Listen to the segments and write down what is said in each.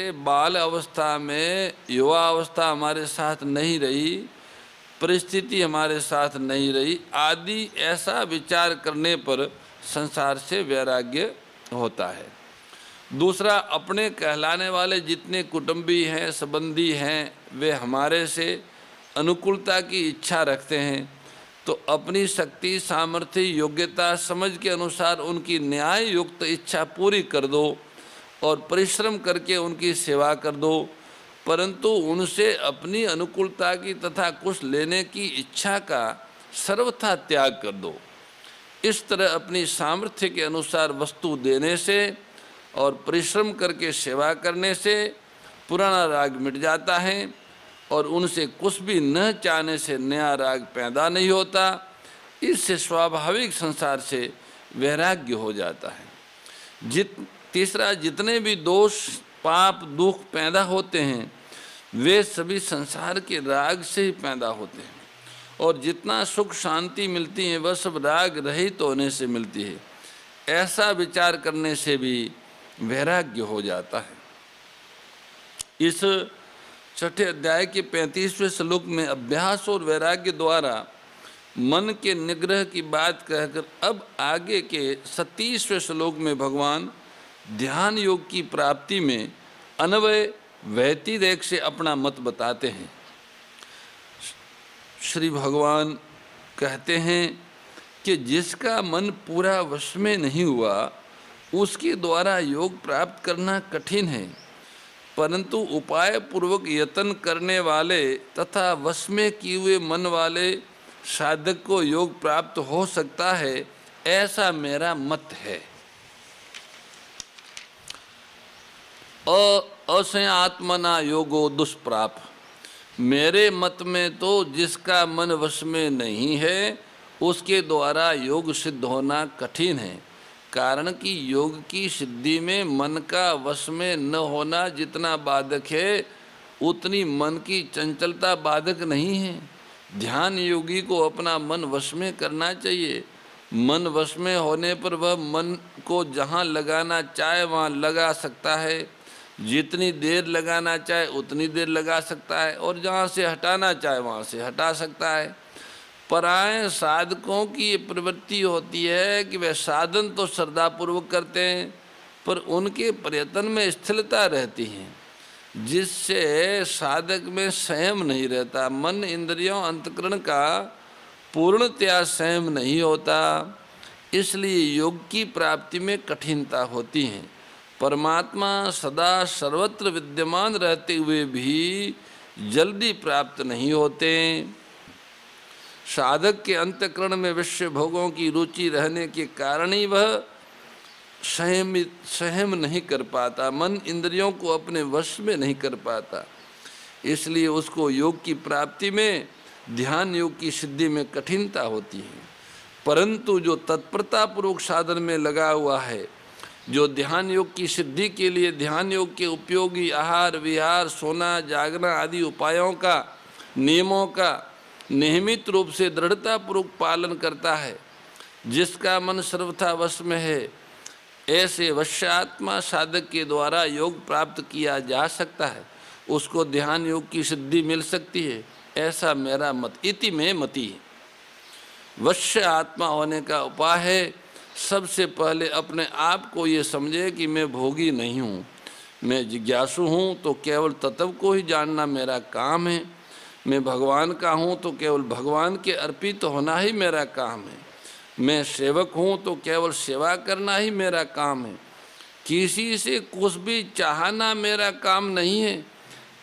से बाल अवस्था में, युवा अवस्था हमारे साथ नहीं रही, परिस्थिति हमारे साथ नहीं रही आदि ऐसा विचार करने पर संसार से वैराग्य होता है। दूसरा, अपने कहलाने वाले जितने कुटुंबी हैं, संबंधी हैं, वे हमारे से अनुकूलता की इच्छा रखते हैं तो अपनी शक्ति, सामर्थ्य, योग्यता, समझ के अनुसार उनकी न्याय युक्त इच्छा पूरी कर दो और परिश्रम करके उनकी सेवा कर दो, परंतु उनसे अपनी अनुकूलता की तथा कुछ लेने की इच्छा का सर्वथा त्याग कर दो। इस तरह अपनी सामर्थ्य के अनुसार वस्तु देने से और परिश्रम करके सेवा करने से पुराना राग मिट जाता है और उनसे कुछ भी न चाहने से नया राग पैदा नहीं होता। इससे स्वाभाविक संसार से वैराग्य हो जाता है। तीसरा, जितने भी दोष, पाप, दुख पैदा होते हैं वे सभी संसार के राग से ही पैदा होते हैं और जितना सुख शांति मिलती है वह सब राग रहित होने से मिलती है। ऐसा विचार करने से भी वैराग्य हो जाता है। इस छठे अध्याय के 35वें श्लोक में अभ्यास और वैराग्य द्वारा मन के निग्रह की बात कहकर अब आगे के 37वें श्लोक में भगवान ध्यान योग की प्राप्ति में अन्वय व्यतिरेक से अपना मत बताते हैं। श्री भगवान कहते हैं कि जिसका मन पूरा वश में नहीं हुआ उसके द्वारा योग प्राप्त करना कठिन है, परंतु उपाय पूर्वक यत्न करने वाले तथा वश में किए हुए मन वाले साधक को योग प्राप्त हो सकता है, ऐसा मेरा मत है। असंआत्मना योगो दुष्प्राप, मेरे मत में तो जिसका मन वश में नहीं है उसके द्वारा योग सिद्ध होना कठिन है, कारण कि योग की सिद्धि में मन का वश में न होना जितना बाधक है उतनी मन की चंचलता बाधक नहीं है। ध्यान योगी को अपना मन वश में करना चाहिए। मन वश में होने पर वह मन को जहाँ लगाना चाहे वहाँ लगा सकता है, जितनी देर लगाना चाहे उतनी देर लगा सकता है और जहाँ से हटाना चाहे वहाँ से हटा सकता है। पराये साधकों की ये प्रवृत्ति होती है कि वे साधन तो श्रद्धापूर्वक करते हैं पर उनके प्रयत्न में स्थिरता रहती है, जिससे साधक में संयम नहीं रहता। मन, इंद्रियों, अंतःकरण का पूर्णतया संयम नहीं होता, इसलिए योग की प्राप्ति में कठिनता होती है। परमात्मा सदा सर्वत्र विद्यमान रहते हुए भी जल्दी प्राप्त नहीं होते। साधक के अंतःकरण में विषय भोगों की रुचि रहने के कारण ही वह संयम नहीं कर पाता, मन इंद्रियों को अपने वश में नहीं कर पाता, इसलिए उसको योग की प्राप्ति में, ध्यान योग की सिद्धि में कठिनता होती है। परंतु जो तत्परता पूर्वक साधन में लगा हुआ है, जो ध्यान योग की सिद्धि के लिए ध्यान योग के उपयोगी आहार, विहार, सोना, जागना आदि उपायों का, नियमों का नियमित रूप से दृढ़ता पूर्वक पालन करता है, जिसका मन सर्वथा वश में है, ऐसे वश्यात्मा साधक के द्वारा योग प्राप्त किया जा सकता है, उसको ध्यान योग की सिद्धि मिल सकती है, ऐसा मेरा मत। इति में मति है। वश्य आत्मा होने का उपाय है सबसे पहले अपने आप को ये समझे कि मैं भोगी नहीं हूँ, मैं जिज्ञासु हूँ तो केवल तत्व को ही जानना मेरा काम है। मैं भगवान का हूँ तो केवल भगवान के अर्पित होना ही मेरा काम है। मैं सेवक हूँ तो केवल सेवा करना ही मेरा काम है। किसी से कुछ भी चाहना मेरा काम नहीं है।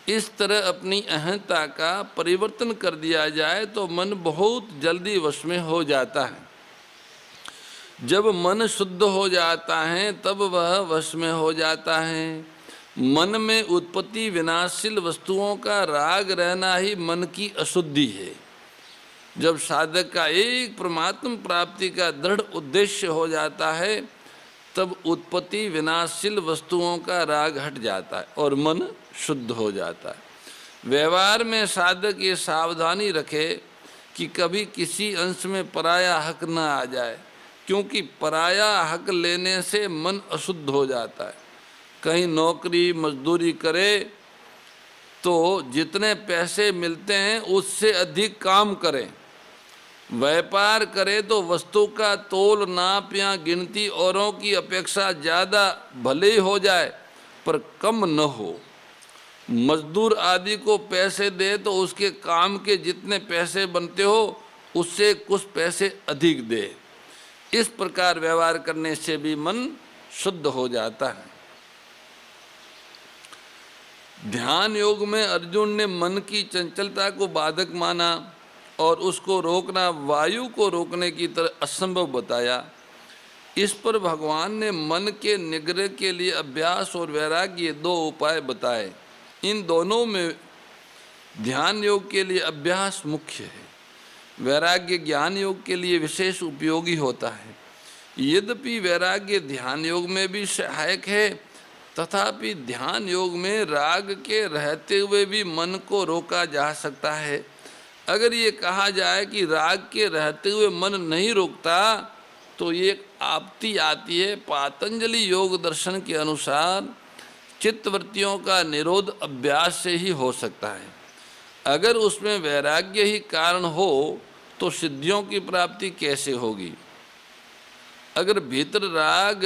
इस तरह अपनी अहंता का परिवर्तन कर दिया जाए तो मन बहुत जल्दी वश में हो जाता है। जब मन शुद्ध हो जाता है तब वह वश में हो जाता है। मन में उत्पत्ति विनाशशील वस्तुओं का राग रहना ही मन की अशुद्धि है। जब साधक का एक परमात्म प्राप्ति का दृढ़ उद्देश्य हो जाता है तब उत्पत्ति विनाशशील वस्तुओं का राग हट जाता है और मन शुद्ध हो जाता है। व्यवहार में साधक ये सावधानी रखे कि कभी किसी अंश में पराया हक न आ जाए, क्योंकि पराया हक लेने से मन अशुद्ध हो जाता है। कहीं नौकरी मजदूरी करे तो जितने पैसे मिलते हैं उससे अधिक काम करें। व्यापार करे तो वस्तु का तोल नाप या गिनती औरों की अपेक्षा ज़्यादा भले ही हो जाए पर कम न हो। मजदूर आदि को पैसे दे तो उसके काम के जितने पैसे बनते हो उससे कुछ पैसे अधिक दे। इस प्रकार व्यवहार करने से भी मन शुद्ध हो जाता है। ध्यान योग में अर्जुन ने मन की चंचलता को बाधक माना और उसको रोकना वायु को रोकने की तरह असंभव बताया। इस पर भगवान ने मन के निग्रह के लिए अभ्यास और वैराग्य दो उपाय बताए। इन दोनों में ध्यान योग के लिए अभ्यास मुख्य है, वैराग्य ज्ञान योग के लिए विशेष उपयोगी होता है। यद्यपि वैराग्य ध्यान योग में भी सहायक है, तथापि ध्यान योग में राग के रहते हुए भी मन को रोका जा सकता है। अगर ये कहा जाए कि राग के रहते हुए मन नहीं रोकता तो ये आपत्ति आती है। पातंजलि योग दर्शन के अनुसार चित्तवृत्तियों का निरोध अभ्यास से ही हो सकता है। अगर उसमें वैराग्य ही कारण हो तो सिद्धियों की प्राप्ति कैसे होगी? अगर भीतर राग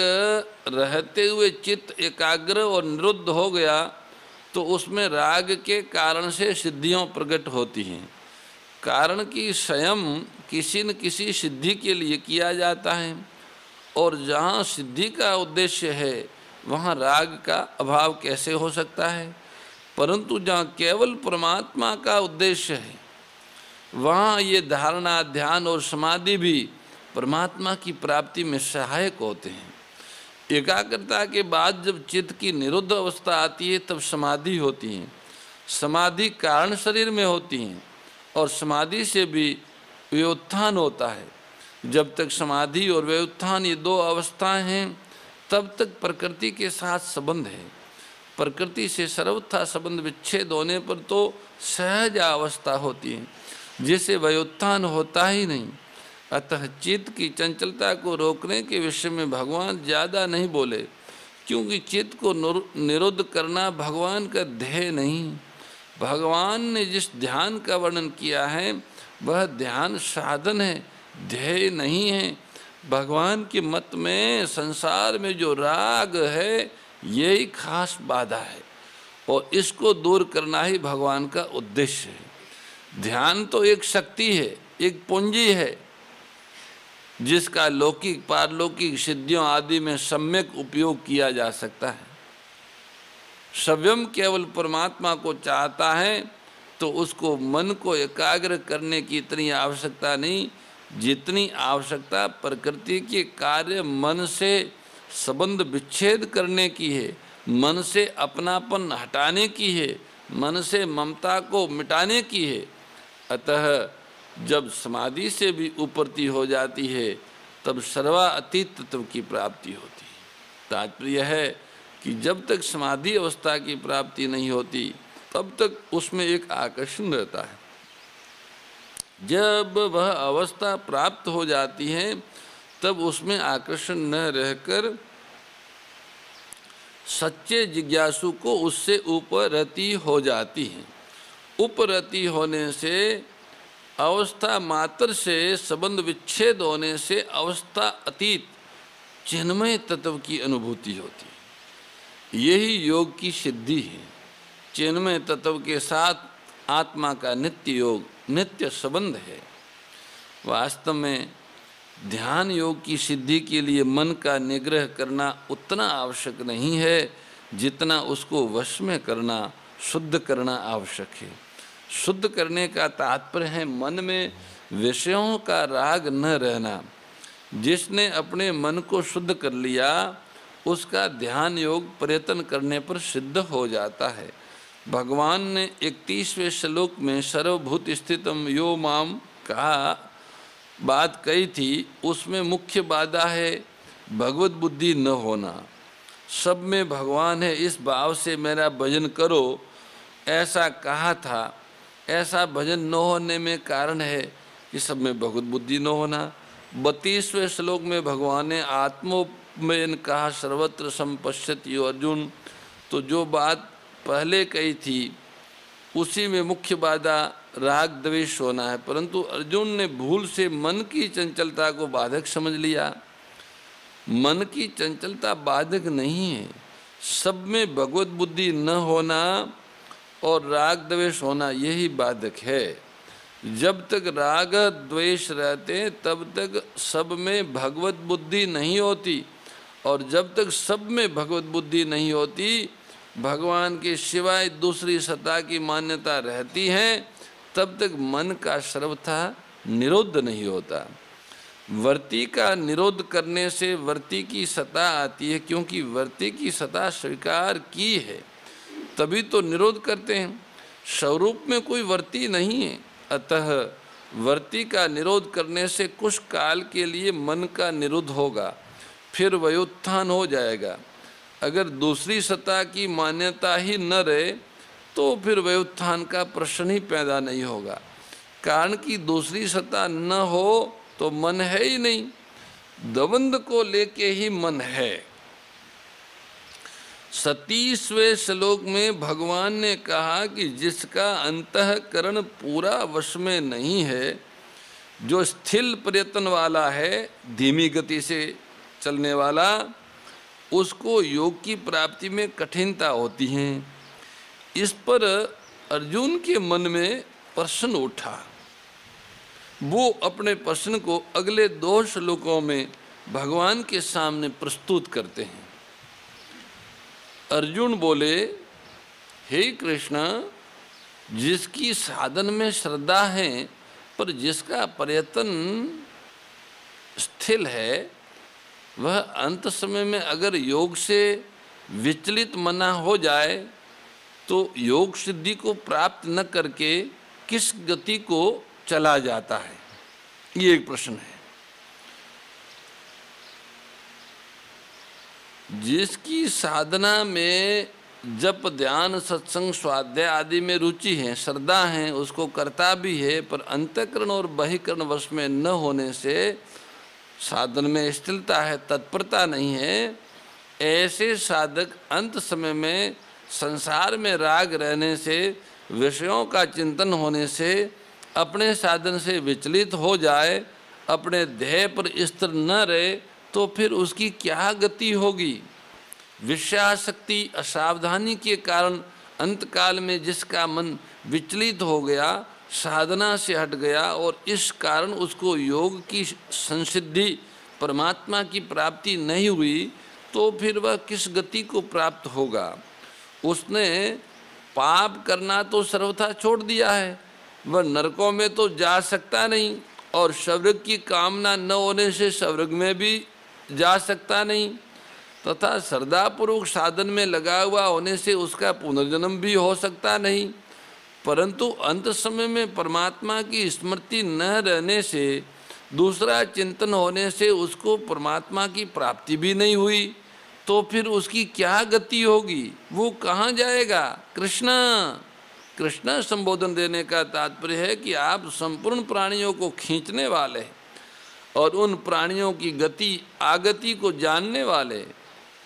रहते हुए चित्त एकाग्र और निरुद्ध हो गया तो उसमें राग के कारण से सिद्धियां प्रकट होती हैं। कारण कि स्वयं किसी न किसी सिद्धि के लिए किया जाता है और जहाँ सिद्धि का उद्देश्य है वहाँ राग का अभाव कैसे हो सकता है? परंतु जहाँ केवल परमात्मा का उद्देश्य है वहाँ ये धारणा, ध्यान और समाधि भी परमात्मा की प्राप्ति में सहायक होते हैं। एकाग्रता के बाद जब चित्त की निरुद्ध अवस्था आती है तब समाधि होती है। समाधि कारण शरीर में होती हैं और समाधि से भी व्युत्थान होता है। जब तक समाधि और व्युत्थान ये दो अवस्थाएं हैं तब तक प्रकृति के साथ संबंध है। प्रकृति से सर्वथा संबंध विच्छेद होने पर तो सहज अवस्था होती है, जिसे व्युत्थान होता ही नहीं। अतः चित्त की चंचलता को रोकने के विषय में भगवान ज़्यादा नहीं बोले, क्योंकि चित्त को निरुद्ध करना भगवान का ध्येय नहीं। भगवान ने जिस ध्यान का वर्णन किया है वह ध्यान साधन है, ध्येय नहीं है। भगवान के मत में संसार में जो राग है यही खास बाधा है और इसको दूर करना ही भगवान का उद्देश्य है। ध्यान तो एक शक्ति है, एक पूंजी है जिसका लौकिक पारलौकिक सिद्धियों आदि में सम्यक उपयोग किया जा सकता है। स्वयं केवल परमात्मा को चाहता है तो उसको मन को एकाग्र करने की इतनी आवश्यकता नहीं जितनी आवश्यकता प्रकृति के कार्य मन से संबंध विच्छेद करने की है, मन से अपनापन हटाने की है, मन से ममता को मिटाने की है। अतः जब समाधि से भी उपरती हो जाती है तब सर्वातीत तत्व की प्राप्ति होती है। तात्पर्य है कि जब तक समाधि अवस्था की प्राप्ति नहीं होती तब तक उसमें एक आकर्षण रहता है। जब वह अवस्था प्राप्त हो जाती है तब उसमें आकर्षण न रहकर सच्चे जिज्ञासु को उससे उपरति हो जाती है। उपरति होने से अवस्था मात्र से संबंध विच्छेद होने से अवस्था अतीत चिन्मय तत्व की अनुभूति होती है। यही योग की सिद्धि है। चिन्मय तत्व के साथ आत्मा का नित्य योग, नित्य संबंध है। वास्तव में ध्यान योग की सिद्धि के लिए मन का निग्रह करना उतना आवश्यक नहीं है जितना उसको वश में करना, शुद्ध करना आवश्यक है। शुद्ध करने का तात्पर्य है मन में विषयों का राग न रहना। जिसने अपने मन को शुद्ध कर लिया उसका ध्यान योग प्रयत्न करने पर सिद्ध हो जाता है। भगवान ने 31वें श्लोक में सर्वभूत स्थितम यो माम कहा बात कही थी, उसमें मुख्य बाधा है भगवत बुद्धि न होना। सब में भगवान है इस भाव से मेरा भजन करो ऐसा कहा था। ऐसा भजन न होने में कारण है कि सब में भगवत बुद्धि न होना। 32वें श्लोक में भगवान ने आत्मोपमेन कहा सर्वत्र संपश्यति अर्जुन, तो जो बात पहले कही थी उसी में मुख्य बाधा राग द्वेष होना है, परंतु अर्जुन ने भूल से मन की चंचलता को बाधक समझ लिया। मन की चंचलता बाधक नहीं है, सब में भगवत बुद्धि न होना और राग द्वेष होना यही बाधक है। जब तक राग द्वेष रहते हैं तब तक सब में भगवत बुद्धि नहीं होती, और जब तक सब में भगवत बुद्धि नहीं होती, भगवान के सिवाय दूसरी सत्ता की मान्यता रहती है, तब तक मन का सर्वथा निरोध नहीं होता। वर्ती का निरोध करने से वर्ती की सत्ता आती है, क्योंकि वर्ती की सत्ता स्वीकार की है तभी तो निरोध करते हैं। स्वरूप में कोई वर्ती नहीं है, अतः वर्ती का निरोध करने से कुछ काल के लिए मन का निरोध होगा, फिर व्युत्थान हो जाएगा। अगर दूसरी सत्ता की मान्यता ही न रहे तो फिर व्युत्थान का प्रश्न ही पैदा नहीं होगा, कारण कि दूसरी सत्ता न हो तो मन है ही नहीं, द्वंद्व को लेके ही मन है। 37वें श्लोक में भगवान ने कहा कि जिसका अंतःकरण पूरा वश में नहीं है, जो स्थिर प्रयत्न वाला है, धीमी गति से चलने वाला, उसको योग की प्राप्ति में कठिनता होती है। इस पर अर्जुन के मन में प्रश्न उठा। वो अपने प्रश्न को अगले 2 श्लोकों में भगवान के सामने प्रस्तुत करते हैं। अर्जुन बोले, हे कृष्ण, जिसकी साधन में श्रद्धा है पर जिसका प्रयत्न स्थिर है, वह अंत समय में अगर योग से विचलित मना हो जाए तो योग सिद्धि को प्राप्त न करके किस गति को चला जाता है, ये एक प्रश्न है। जिसकी साधना में जप ध्यान सत्संग स्वाध्याय आदि में रुचि है, श्रद्धा है, उसको करता भी है, पर अंतःकरण और बहिकरण वश में न होने से साधन में स्थिरता है, तत्परता नहीं है, ऐसे साधक अंत समय में संसार में राग रहने से, विषयों का चिंतन होने से अपने साधन से विचलित हो जाए, अपने ध्येय पर स्थिर न रहे, तो फिर उसकी क्या गति होगी। विषयासक्ति असावधानी के कारण अंतकाल में जिसका मन विचलित हो गया, साधना से हट गया और इस कारण उसको योग की संसिद्धि, परमात्मा की प्राप्ति नहीं हुई, तो फिर वह किस गति को प्राप्त होगा। उसने पाप करना तो सर्वथा छोड़ दिया है, वह नरकों में तो जा सकता नहीं, और स्वर्ग की कामना न होने से स्वर्ग में भी जा सकता नहीं, तथा श्रद्धापूर्वक साधन में लगा हुआ होने से उसका पुनर्जन्म भी हो सकता नहीं। परंतु अंत समय में परमात्मा की स्मृति न रहने से, दूसरा चिंतन होने से उसको परमात्मा की प्राप्ति भी नहीं हुई, तो फिर उसकी क्या गति होगी, वो कहाँ जाएगा। कृष्ण संबोधन देने का तात्पर्य है कि आप संपूर्ण प्राणियों को खींचने वाले और उन प्राणियों की गति आगति को जानने वाले,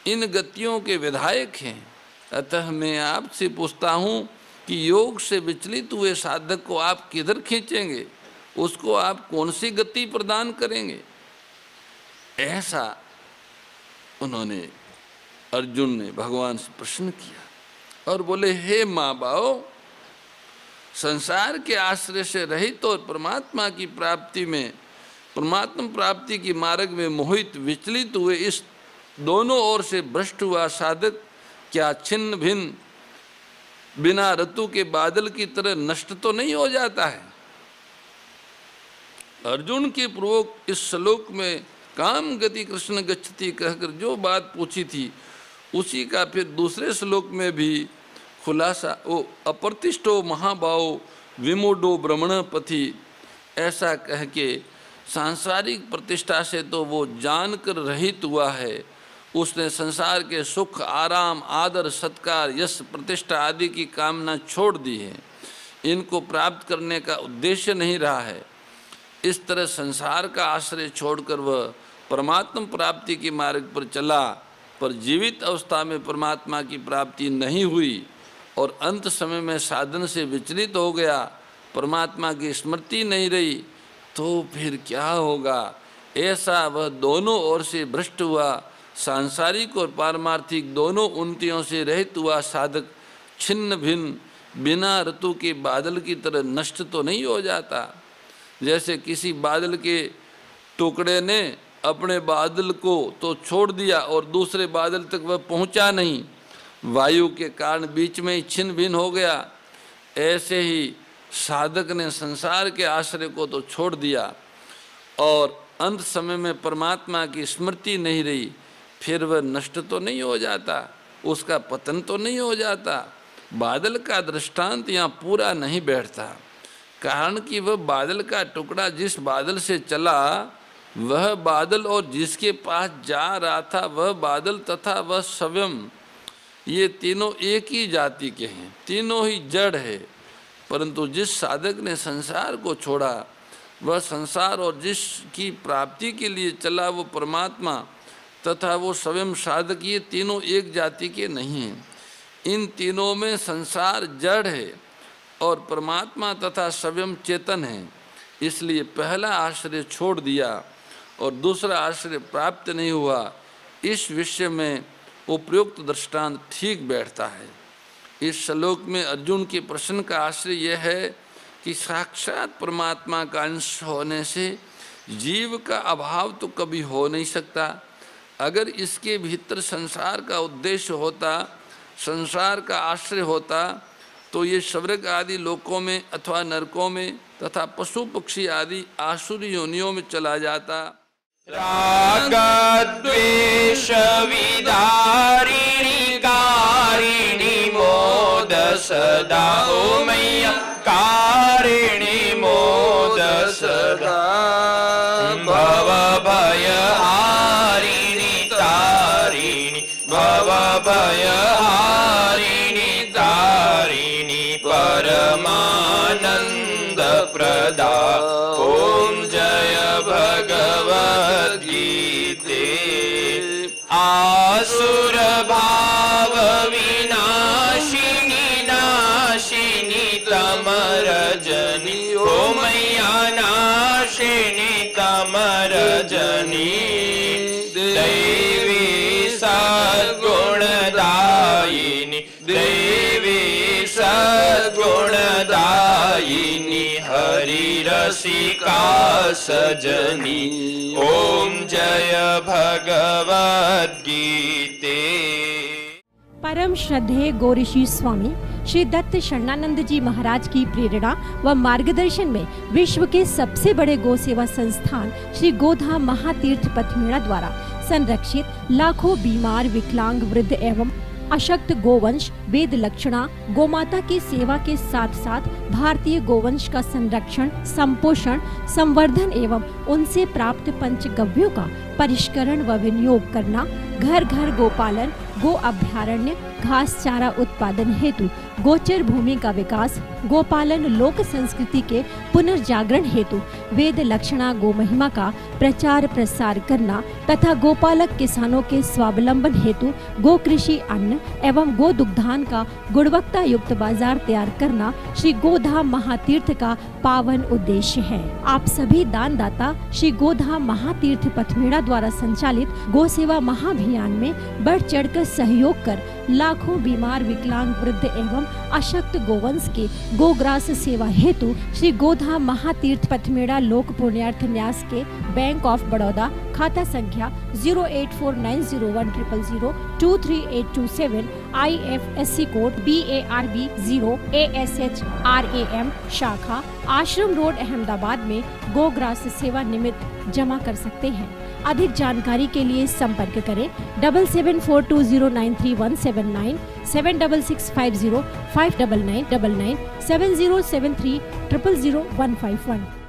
इन गतियों के विधायक हैं। अतः मैं आपसे पूछता हूँ कि योग से विचलित हुए साधक को आप किधर खींचेंगे, उसको आप कौन सी गति प्रदान करेंगे। ऐसा उन्होंने अर्जुन ने भगवान से प्रश्न किया और बोले, हे माँ बाओ, संसार के आश्रय से रहित और परमात्मा की प्राप्ति में, परमात्मा प्राप्ति की मार्ग में मोहित विचलित हुए इस दोनों ओर से भ्रष्ट हुआ साधक क्या छिन्न भिन्न बिना ऋतु के बादल की तरह नष्ट तो नहीं हो जाता है। अर्जुन के पूर्वक इस श्लोक में काम गति कृष्ण गच्छति कहकर जो बात पूछी थी, उसी का फिर दूसरे श्लोक में भी खुलासा, ओ अप्रतिष्ठो महाभाव विमूढ़ो ब्रह्मण पथि, ऐसा कह के सांसारिक प्रतिष्ठा से तो वो जानकर रहित हुआ है। उसने संसार के सुख आराम आदर सत्कार यश प्रतिष्ठा आदि की कामना छोड़ दी है, इनको प्राप्त करने का उद्देश्य नहीं रहा है। इस तरह संसार का आश्रय छोड़कर वह परमात्मा प्राप्ति के मार्ग पर चला पर जीवित अवस्था में परमात्मा की प्राप्ति नहीं हुई और अंत समय में साधन से विचलित हो गया, परमात्मा की स्मृति नहीं रही, तो फिर क्या होगा? ऐसा वह दोनों ओर से भ्रष्ट हुआ, सांसारिक और पारमार्थिक दोनों उन्नतियों से रहित हुआ साधक छिन्न भिन्न बिना ऋतु के बादल की तरह नष्ट तो नहीं हो जाता। जैसे किसी बादल के टुकड़े ने अपने बादल को तो छोड़ दिया और दूसरे बादल तक वह पहुंचा नहीं, वायु के कारण बीच में ही छिन्न भिन्न हो गया। ऐसे ही साधक ने संसार के आश्रय को तो छोड़ दिया और अंत समय में परमात्मा की स्मृति नहीं रही, फिर वह नष्ट तो नहीं हो जाता, उसका पतन तो नहीं हो जाता। बादल का दृष्टांत यहाँ पूरा नहीं बैठता, कारण कि वह बादल का टुकड़ा जिस बादल से चला वह बादल और जिसके पास जा रहा था वह बादल तथा वह स्वयं, ये तीनों एक ही जाति के हैं, तीनों ही जड़ है। परंतु जिस साधक ने संसार को छोड़ा वह संसार और जिसकी प्राप्ति के लिए चला वो परमात्मा तथा वो स्वयं साधक, ये तीनों एक जाति के नहीं हैं। इन तीनों में संसार जड़ है और परमात्मा तथा स्वयं चेतन है। इसलिए पहला आश्रय छोड़ दिया और दूसरा आश्रय प्राप्त नहीं हुआ। इस विषय में उपयुक्त दृष्टांत ठीक बैठता है। इस श्लोक में अर्जुन के प्रश्न का आश्रय यह है कि साक्षात परमात्मा का अंश होने से जीव का अभाव तो कभी हो नहीं सकता। अगर इसके भीतर संसार का उद्देश्य होता, संसार का आश्रय होता, तो ये स्वर्ग आदि लोकों में अथवा नरकों में तथा पशु पक्षी आदि आसुरी योनियों में चला जाता। राग द्वेष विदारिणी कारिणी मोद सदा, ओ मैया कारिणी मोद सदा। भव भय हारिणी तारिणी, भव भय हारिणी तारिणी, परमानंद प्रदा। ओम जय भगवद गीते। आसुर भाव विनाशिनी नाशिनी तमरजनी, ओ मैया नाशिनी तमरजनी। दैवी सद्गुणदायिनी, दैवी सद्गुणदायिनी, हरि रसिका सजनी। ओम जय भगवद गीते। परम श्रद्धेय गौरीशी स्वामी श्री दत्त शरणानंद जी महाराज की प्रेरणा व मार्गदर्शन में विश्व के सबसे बड़े गौ सेवा संस्थान श्री गोधाम महातीर्थ पथमेड़ा द्वारा संरक्षित लाखों बीमार, विकलांग, वृद्ध एवं अशक्त गोवंश वेद लक्षणा गोमाता की सेवा के साथ साथ भारतीय गोवंश का संरक्षण, संपोषण, संवर्धन एवं उनसे प्राप्त पंचगव्यों का परिष्करण व विनियोग करना, घर घर गोपालन, गो अभ्यारण्य, घास चारा उत्पादन हेतु गोचर भूमि का विकास, गोपालन लोक संस्कृति के पुनर्जागरण हेतु वेद लक्षणा गो महिमा का प्रचार प्रसार करना तथा गोपालक किसानों के स्वावलंबन हेतु गो कृषि अन्न एवं गो दुग्धान का गुणवत्ता युक्त बाजार तैयार करना श्री गोधाम महातीर्थ का पावन उद्देश्य है। आप सभी दानदाता श्री गोधाम महातीर्थ पथमेड़ा द्वारा संचालित गो सेवा महाअभियान में बढ़ चढ़कर सहयोग कर लाखों बीमार, विकलांग, वृद्ध एवं अशक्त गोवंश के गोग्रास सेवा हेतु श्री गोधाम महातीर्थ पथमेड़ा लोक पुण्यार्थ न्यास के बैंक ऑफ बड़ौदा खाता संख्या 084901000238827 IFSC कोड BARB 0 ASHRAM शाखा आश्रम रोड अहमदाबाद में गोग्रास सेवा निमित्त जमा कर सकते हैं। अधिक जानकारी के लिए संपर्क करें 7742093179 7665059999 7073000151।